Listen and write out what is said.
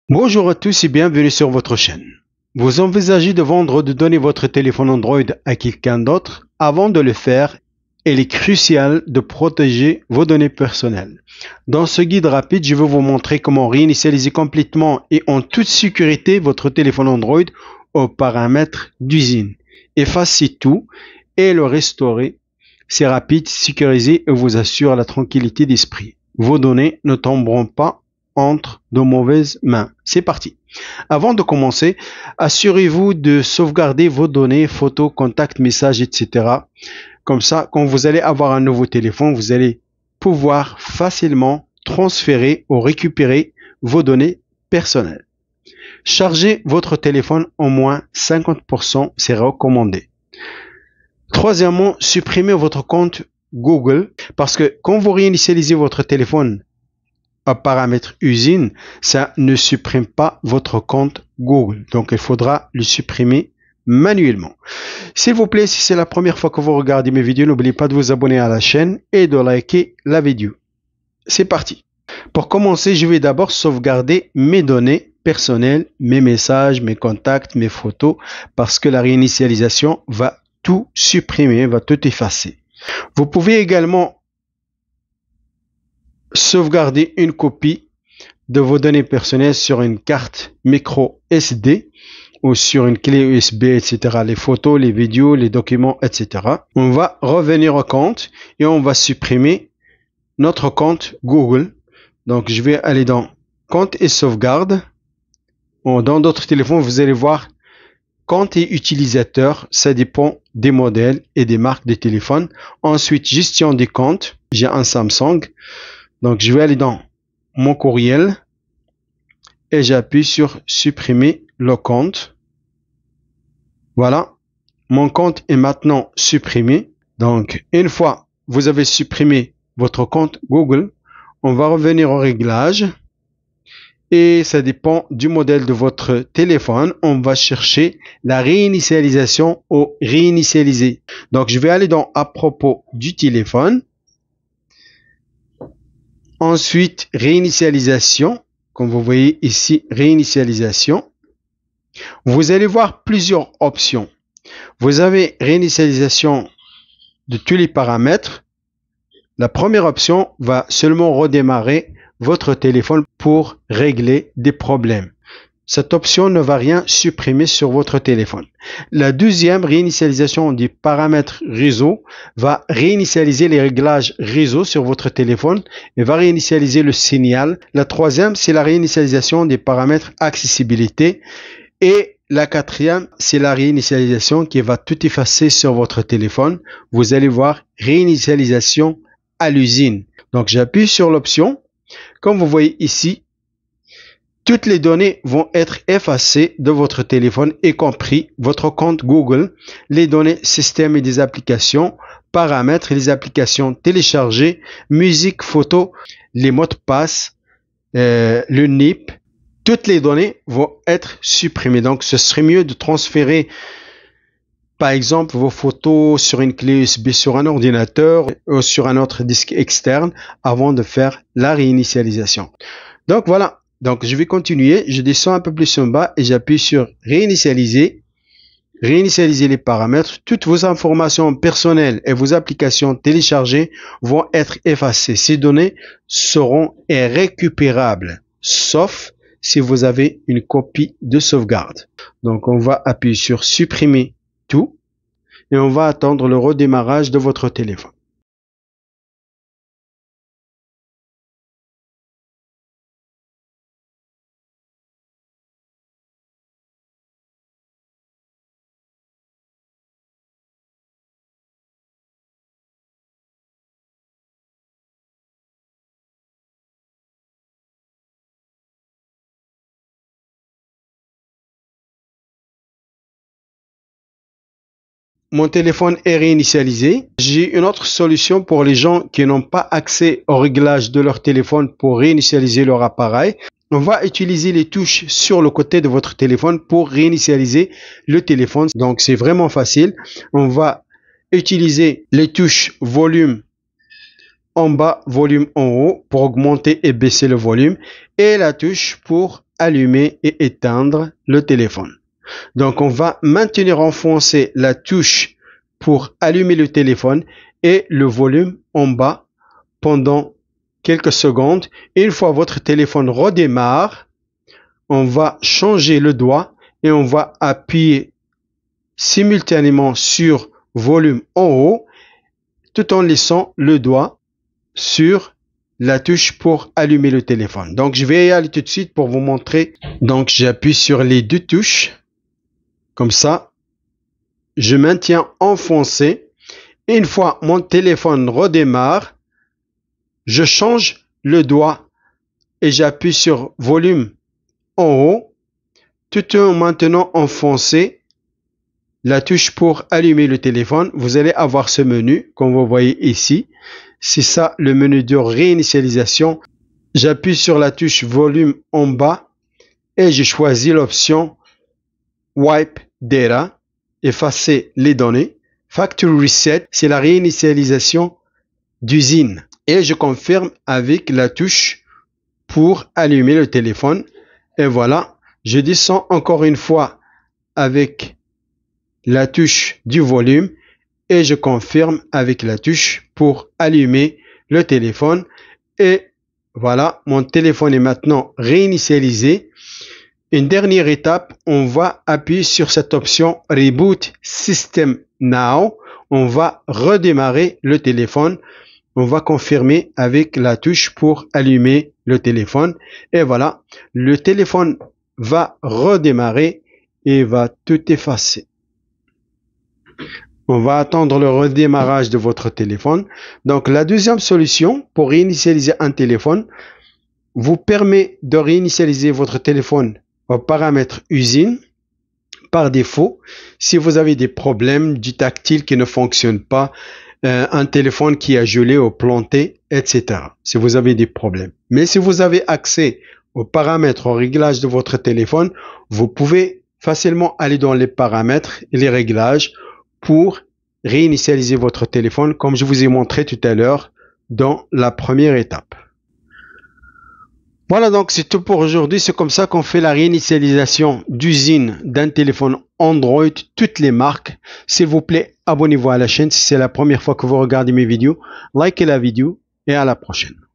Bonjour à tous et bienvenue sur votre chaîne. Vous envisagez de vendre ou de donner votre téléphone Android à quelqu'un d'autre? Avant de le faire, il est crucial de protéger vos données personnelles. Dans ce guide rapide, je vais vous montrer comment réinitialiser complètement et en toute sécurité votre téléphone Android aux paramètres d'usine. Effacez tout et le restaurer. C'est rapide, sécurisé et vous assure la tranquillité d'esprit. Vos données ne tomberont pas entre de mauvaises mains. C'est parti. Avant de commencer, assurez-vous de sauvegarder vos données, photos, contacts, messages, etc. Comme ça, quand vous allez avoir un nouveau téléphone, vous allez pouvoir facilement transférer ou récupérer vos données personnelles. Chargez votre téléphone au moins 50%, c'est recommandé. Troisièmement, supprimez votre compte Google parce que quand vous réinitialisez votre téléphone à paramètre usine, ça ne supprime pas votre compte Google. Donc, il faudra le supprimer manuellement. S'il vous plaît, si c'est la première fois que vous regardez mes vidéos, n'oubliez pas de vous abonner à la chaîne et de liker la vidéo. C'est parti. Pour commencer, je vais d'abord sauvegarder mes données personnelles, mes messages, mes contacts, mes photos, parce que la réinitialisation va tout supprimer, va tout effacer. Vous pouvez également sauvegarder une copie de vos données personnelles sur une carte micro SD ou sur une clé USB, etc. Les photos, les vidéos, les documents, etc. On va revenir au compte et on va supprimer notre compte Google. Donc, je vais aller dans compte et sauvegarde. Dans d'autres téléphones, vous allez voir compte et utilisateur. Ça dépend des modèles et des marques de téléphone. Ensuite, gestion des comptes. J'ai un Samsung. Donc, je vais aller dans mon courriel et j'appuie sur supprimer le compte. Voilà, mon compte est maintenant supprimé. Donc, une fois vous avez supprimé votre compte Google, on va revenir au réglage et ça dépend du modèle de votre téléphone. On va chercher la réinitialisation ou réinitialiser. Donc, je vais aller dans à propos du téléphone. Ensuite, réinitialisation. Comme vous voyez ici, réinitialisation. Vous allez voir plusieurs options. Vous avez réinitialisation de tous les paramètres. La première option va seulement redémarrer votre téléphone pour régler des problèmes. Cette option ne va rien supprimer sur votre téléphone. La deuxième, réinitialisation des paramètres réseau, va réinitialiser les réglages réseau sur votre téléphone et va réinitialiser le signal. La troisième, c'est la réinitialisation des paramètres accessibilité. Et la quatrième, c'est la réinitialisation qui va tout effacer sur votre téléphone. Vous allez voir réinitialisation à l'usine. Donc, j'appuie sur l'option. Comme vous voyez ici, toutes les données vont être effacées de votre téléphone, y compris votre compte Google, les données système et des applications, paramètres et les applications téléchargées, musique, photos, les mots de passe, le NIP. Toutes les données vont être supprimées. Donc, ce serait mieux de transférer, par exemple, vos photos sur une clé USB sur un ordinateur ou sur un autre disque externe avant de faire la réinitialisation. Donc, voilà. Donc, je vais continuer. Je descends un peu plus en bas et j'appuie sur réinitialiser. Réinitialiser les paramètres. Toutes vos informations personnelles et vos applications téléchargées vont être effacées. Ces données seront récupérables, sauf si vous avez une copie de sauvegarde. Donc, on va appuyer sur supprimer tout et on va attendre le redémarrage de votre téléphone. Mon téléphone est réinitialisé. J'ai une autre solution pour les gens qui n'ont pas accès au réglage de leur téléphone pour réinitialiser leur appareil. On va utiliser les touches sur le côté de votre téléphone pour réinitialiser le téléphone. Donc, c'est vraiment facile. On va utiliser les touches volume en bas, volume en haut pour augmenter et baisser le volume et la touche pour allumer et éteindre le téléphone. Donc, on va maintenir enfoncé la touche pour allumer le téléphone et le volume en bas pendant quelques secondes. Une fois votre téléphone redémarre, on va changer le doigt et on va appuyer simultanément sur volume en haut tout en laissant le doigt sur la touche pour allumer le téléphone. Donc, je vais y aller tout de suite pour vous montrer. Donc, j'appuie sur les deux touches. Comme ça, je maintiens enfoncé. Une fois mon téléphone redémarre, je change le doigt et j'appuie sur volume en haut, tout en maintenant enfoncé la touche pour allumer le téléphone. Vous allez avoir ce menu, comme vous voyez ici. C'est ça le menu de réinitialisation. J'appuie sur la touche volume en bas et je choisis l'option Wipe Data, effacer les données. Factory Reset, c'est la réinitialisation d'usine. Et je confirme avec la touche pour allumer le téléphone. Et voilà, je descends encore une fois avec la touche du volume et je confirme avec la touche pour allumer le téléphone. Et voilà, mon téléphone est maintenant réinitialisé. Une dernière étape, on va appuyer sur cette option Reboot System Now. On va redémarrer le téléphone. On va confirmer avec la touche pour allumer le téléphone. Et voilà, le téléphone va redémarrer et va tout effacer. On va attendre le redémarrage de votre téléphone. Donc, la deuxième solution pour réinitialiser un téléphone vous permet de réinitialiser votre téléphone aux paramètres usine par défaut. Si vous avez des problèmes du tactile qui ne fonctionne pas, un téléphone qui a gelé ou planté, etc. Si vous avez des problèmes. Mais si vous avez accès aux paramètres, aux réglages de votre téléphone, vous pouvez facilement aller dans les paramètres et les réglages pour réinitialiser votre téléphone, comme je vous ai montré tout à l'heure dans la première étape. Voilà, donc c'est tout pour aujourd'hui. C'est comme ça qu'on fait la réinitialisation d'usine d'un téléphone Android, toutes les marques. S'il vous plaît, abonnez-vous à la chaîne si c'est la première fois que vous regardez mes vidéos. Likez la vidéo et à la prochaine.